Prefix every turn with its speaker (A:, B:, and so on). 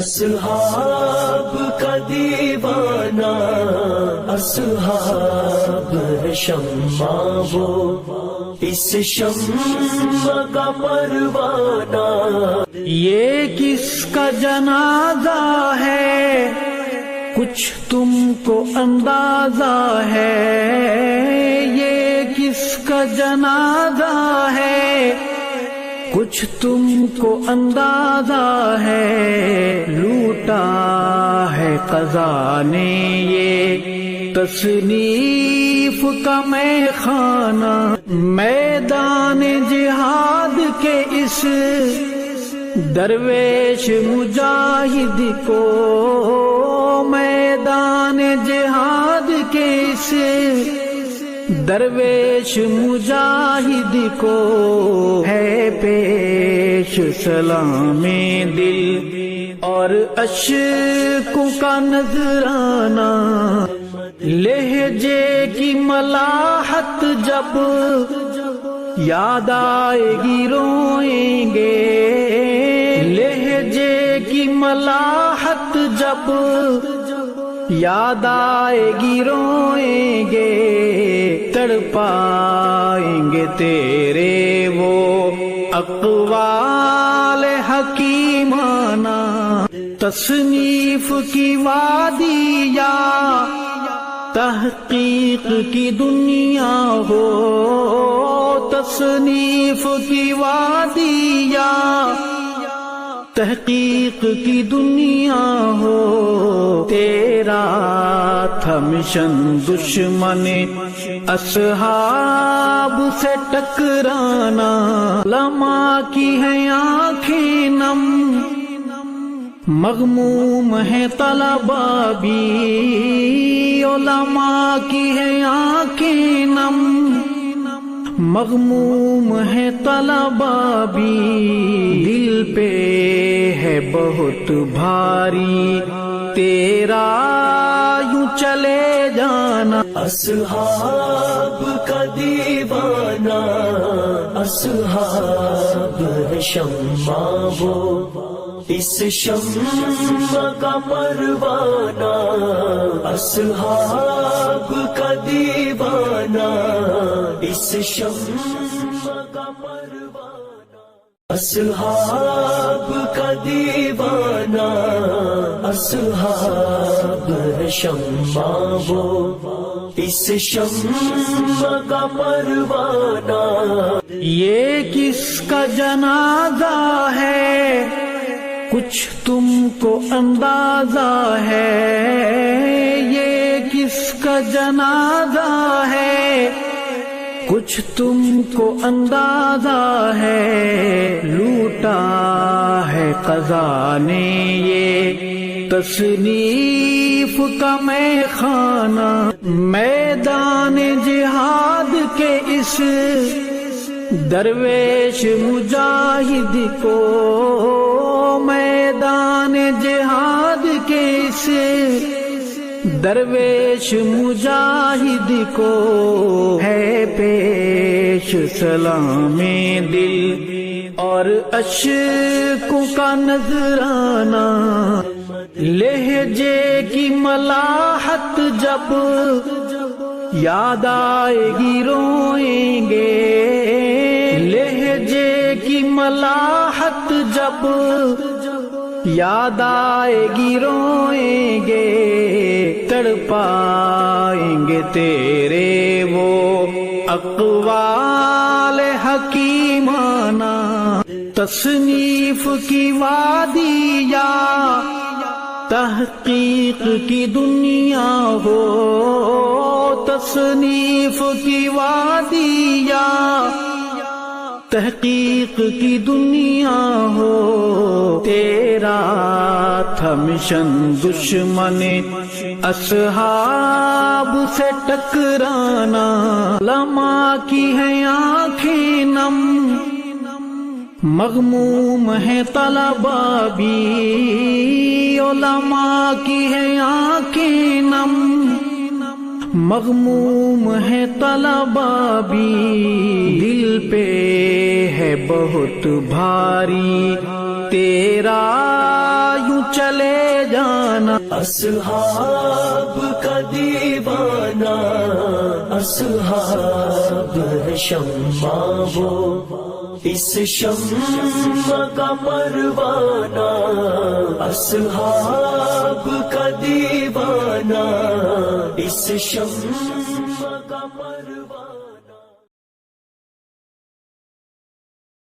A: اصحاب کا دیوانہ اصحاب ہے شمع وہ اس شمع کا پروانہ.
B: یہ کس کا جنازہ ہے کچھ تم کو اندازہ ہے، یہ کس کا جنازہ ہے کچھ تم کو اندازہ ہے. لوٹا ہے قضا نے یہ تصنیف کا میں خانہ، میدان جہاد کے اس درویش مجاہد کو، میدان جہاد کے اس درویش مجاہد کو ہے پیش سلام دل اور اشکوں کا نذرانہ. لہجے کی ملاحت جب یاد آئے گی روئیں گے، لہجے کی ملاحت جب یاد آئے گی روئیں گے. تڑپائیں گے تیرے وہ اقوال حکیمانہ. تصنیف کی وادی یا تحقیق کی دنیا ہو، تصنیف کی وادی یا تحقیق کی دنیا ہو. تیرا تھا مشن دشمن اصحاب سے ٹکرانا، علماء کی ہیں آنکھیں نم مغموم ہے طلبا بھی، علماء کی ہیں آنکھیں نم مغموم ہے طلبا بھی. دل پہ ہے بہت بھاری تیرا یوں چلے جانا.
A: اصحاب کا دیوانہ اصحاب ہے شمع وہ اس شمع کا پروانہ. اصحاب کا دیوانہ اس شمع کا پروانہ. اصحاب کا دیوانہ اصحاب ہے شمع وہ اس شمع کا پروانہ.
B: یہ کس کا جنازہ ہے کچھ تم کو اندازہ ہے، یہ کس کا جنازہ ہے کچھ تم کو اندازہ ہے. لوٹا ہے قضا نے یہ تصنیف کا میں خانہ، میدان جہاد کے اس درویش مجاہد کو، میدان جہاد کے اس درویش مجاہد کو ہے پیش سلام دل اور اشکوں کا نذرانہ. لہجے کی ملاحت جب یاد آئے گی روئیں گے، لہجے کی ملاحت جب یاد آئے گی روئیں گے. تڑپائیں گے تیرے وہ اقوال حکیمانہ. تصنیف کی وادی یا تحقیق کی دنیا ہو، تصنیف کی وادی یا تحقیق کی دنیا ہو. تیرا تھا مشن دشمن اصحاب سے ٹکرانا، علماء کی ہیں آنکھیں نم مغموم ہے طلبا بھی، علماء کی ہیں آنکھیں نم مغموم ہے طلبا بھی. دل پہ ہے بہت بھاری تیرا یوں چلے جانا.
A: اصحاب کا دیوانہ اصحاب ہے شمع وہ، اس شمع کا پروانہ. اصحاب کا دیوانہ اس شمع کا پروانہ.